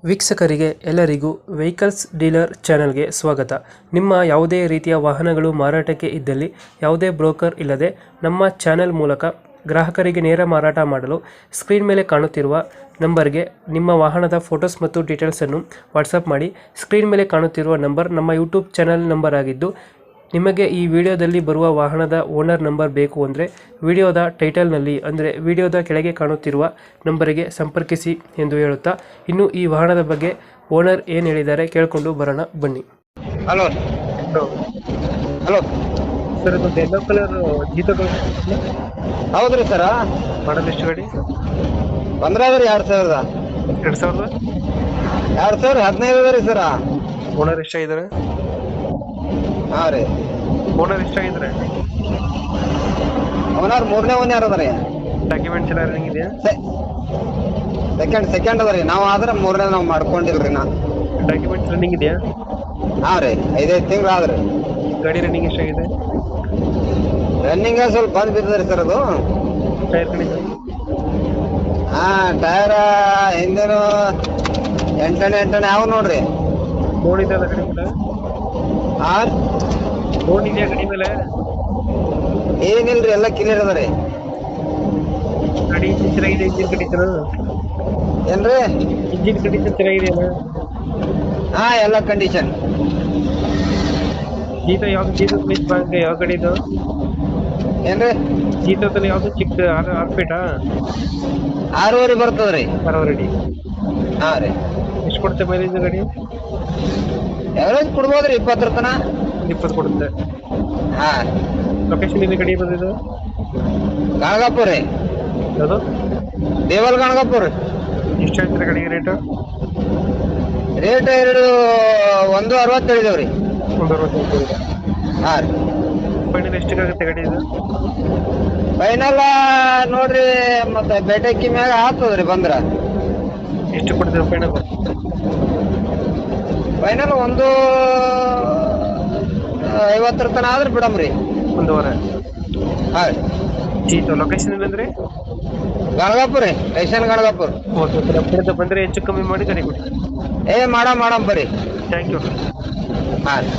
ವೀಕ್ಷಕರಿಗೆ ಎಲ್ಲರಿಗೂ vehicles dealer ಚಾನೆಲ್ಗೆ ಸ್ವಾಗತ. ನಿಮ್ಮ ಯಾವುದೇ ರೀತಿಯ ವಾಹನಗಳು ಮಾರಾಟಕ್ಕೆ ಇದ್ದಲ್ಲಿ ಯಾವುದೇ ಬ್ರೋಕರ್ ಇಲ್ಲದೆ ನಮ್ಮ ಚಾನೆಲ್ ಮೂಲಕ ಗ್ರಾಹಕರಿಗೆ ನೇರ ಮಾರಾಟ ಮಾಡಲು ಸ್ಕ್ರೀನ್ ಮೇಲೆ ಕಾಣುತ್ತಿರುವ ನಂಬರ್ಗೆ ನಿಮ್ಮ ವಾಹನದ ಫೋಟೋಸ್ ಮತ್ತು ಡೀಟೇಲ್ಸನ್ನು ವಾಟ್ಸಪ್ ಮಾಡಿ. ಸ್ಕ್ರೀನ್ ಮೇಲೆ ಕಾಣುತ್ತಿರುವ ನಂಬರ್ ನಮ್ಮ ಯೂಟ್ಯೂಬ್ ಚಾನೆಲ್ ನಂಬರ್ ಆಗಿದ್ದು, ನಿಮಗೆ ಈ ವಿಡಿಯೋದಲ್ಲಿ ಬರುವ ವಾಹನದ ಓನರ್ ನಂಬರ್ ಬೇಕು ಅಂದರೆ ವಿಡಿಯೋದ ಟೈಟಲ್ನಲ್ಲಿ ಅಂದರೆ ವಿಡಿಯೋದ ಕೆಳಗೆ ಕಾಣುತ್ತಿರುವ ನಂಬರಿಗೆ ಸಂಪರ್ಕಿಸಿ ಎಂದು ಹೇಳುತ್ತಾ, ಇನ್ನು ಈ ವಾಹನದ ಬಗ್ಗೆ ಓನರ್ ಏನು ಹೇಳಿದ್ದಾರೆ ಕೇಳಿಕೊಂಡು ಬರೋಣ ಬನ್ನಿ. ಹಲೋ ಹಲೋ ಸರ್, ಇದೊಂದು ಯೆಲ್ಲೋ ಕಲರ್ ಜೀತೋ ಹೌದ್ರಿ ಸರ. ಮಾಡಲ್ ಎಷ್ಟು ಗಾಡಿ? ಬಂದ್ರಿ 2000 2015 ರೀ ಸರ. ಓನರ್ ಎಷ್ಟಾಗಿದ್ದಾರೆ? ಹಾ ರೀ, ಓನರ್ ಎಷ್ಟಾಗಿದ್ದಾರೆ? ಅವನಾರ್ ಮೂರನೇ ಓನರ್ ಅದ ರೀ. ಡಾಕ್ಯುಮೆಂಟ್ಸ್ ಎಲ್ಲ ರನ್ನಿಂಗ್ ಇದೆಯಾ? ಸೆಕೆಂಡ್ ಅದ ರೀ. ನಾವು ಆದ್ರೆ ಮೂರನೇ ನಾವು ಮಾಡ್ಕೊಂಡಿಲ್ರಿ. ಡಾಕ್ಯುಮೆಂಟ್ಸ್ ರನ್ನಿಂಗ್ ಇದೆಯಾ? ಹಾ ರೀ, 5 ತಿಂಗಳು ಆದ್ರಿ. ಗಾಡಿ ರನ್ನಿಂಗ್ ಎಷ್ಟಾಗಿದೆ? ರನ್ನಿಂಗ್ ಸ್ವಲ್ಪ ಬಂದ್ ಬಿದ್ದದ್ರಿ ಸರ್. ಅದು ಟೈರ್ ಕಂಡೀಷನ್? ಹಾ, ಟೈರ್ ಹಿಂದೇನು ಎಂಟನೇ ಯಾವ ನೋಡ್ರಿ. ಲೋನ್ ಇದೆ ಅಲ್ಲ ಗಾಡಿ ಮೇಲೆ? ಹಾ, ಲೋನ್ ಇದೆಯಾ ಗಾಡಿ ಮೇಲೆ? ಏನಿಲ್ರಿ, ಎಲ್ಲ ಕ್ಲಿಯರ್ ಅದ ರೀ. ಗಾಡಿ ಇಂಜಿನ್ ಚೆನ್ನಾಗಿದೆ? ಇಂಜಿನ್ ಕಂಡೀಷನ್ ಏನ್ರಿ? ಇಂಜಿನ್ ಕಂಡೀಷನ್ ಚೆನ್ನಾಗಿದೆಯಲ್ಲ? ಹಾ, ಎಲ್ಲ ಕಂಡೀಷನ್. ಜೀತೋ ಯಾವ್ದು? ಜೀತೋ ಪ್ಲೀಸ್ ಬ್ಯಾಂಕ್ ಯಾವ ಗಾಡಿ ಇದು? ಏನ್ರಿ? ಜೀತೋದಲ್ಲಿ ಯಾವ್ದು ಚಿಕ್ಕ ಆರ್ಪೇಟಾ? 6.5 ಬರ್ತದ್ರಿ. 6 ಅಡಿ. ಹಾ ರೀ. ಎಷ್ಟು ಕೊಡುತ್ತೆ ಮೈಲೇಜ್ ಗಾಡಿ? ಎವರೇಜ್ ಕೊಡ್ಬೋದ್ರಿ 20 ತನ. 20 ಕೊಡುತ್ತೆ. ಹಾ. ಲೊಕೇಶನ್ ಇಲ್ಲಿ ಗಾಡಿ ಬಂದಿದ್ದು? ಗಣಗಾಪುರ ರೀ. ಯಾವುದು? ದೇವಲ್ ಗಣಗಾಪುರ. ಎಷ್ಟು ಹೇಳ್ತೀರಾ ಗಾಡಿಗೆ ರೇಟು? ರೇಟ್ 1.60 ಹೇಳಿದೇವ್ರಿ. 1.65. ಹಾ ರೀ. ಫೈನಲ್ ಎಷ್ಟಿಗಾಗುತ್ತೆ ಗಾಡಿ ಇದು? ಫೈನಲ್ ನೋಡ್ರಿ, ಮತ್ತೆ ಬೇಟೆಕ್ಕಿ ಮ್ಯಾಗ ಆಗ್ತದ್ರಿ ಬಂದ್ರ. ಎಷ್ಟು ಕೊಡ್ತೀರಾ ಫೈನಲ್? ಫೈನಲ್ 1.50 ತನ ಆದ್ರೆ ಬಿಡಮ್ರಿ. 1.5. ಹಾ ರೀ. ಜೀತೋ ಲೊಕೇಶನ್ ಏನಂದ್ರೆ? ಗಣಗಾಪುರ ರೀ, ಸ್ಟೇಷನ್ ಗಣಗಾಪುರ. ಓಕೆ, ನಮ್ಮ ಕಡೆಯಿಂದ ಬಂದರೆ ಹೆಚ್ಚು ಕಮ್ಮಿ ಮಾಡಿ ಗಾಡಿ ಕೊಡಿ. ಮಾಡಮ್ ಬರ್ರಿ. Thank you. ಹಾ ರೀ.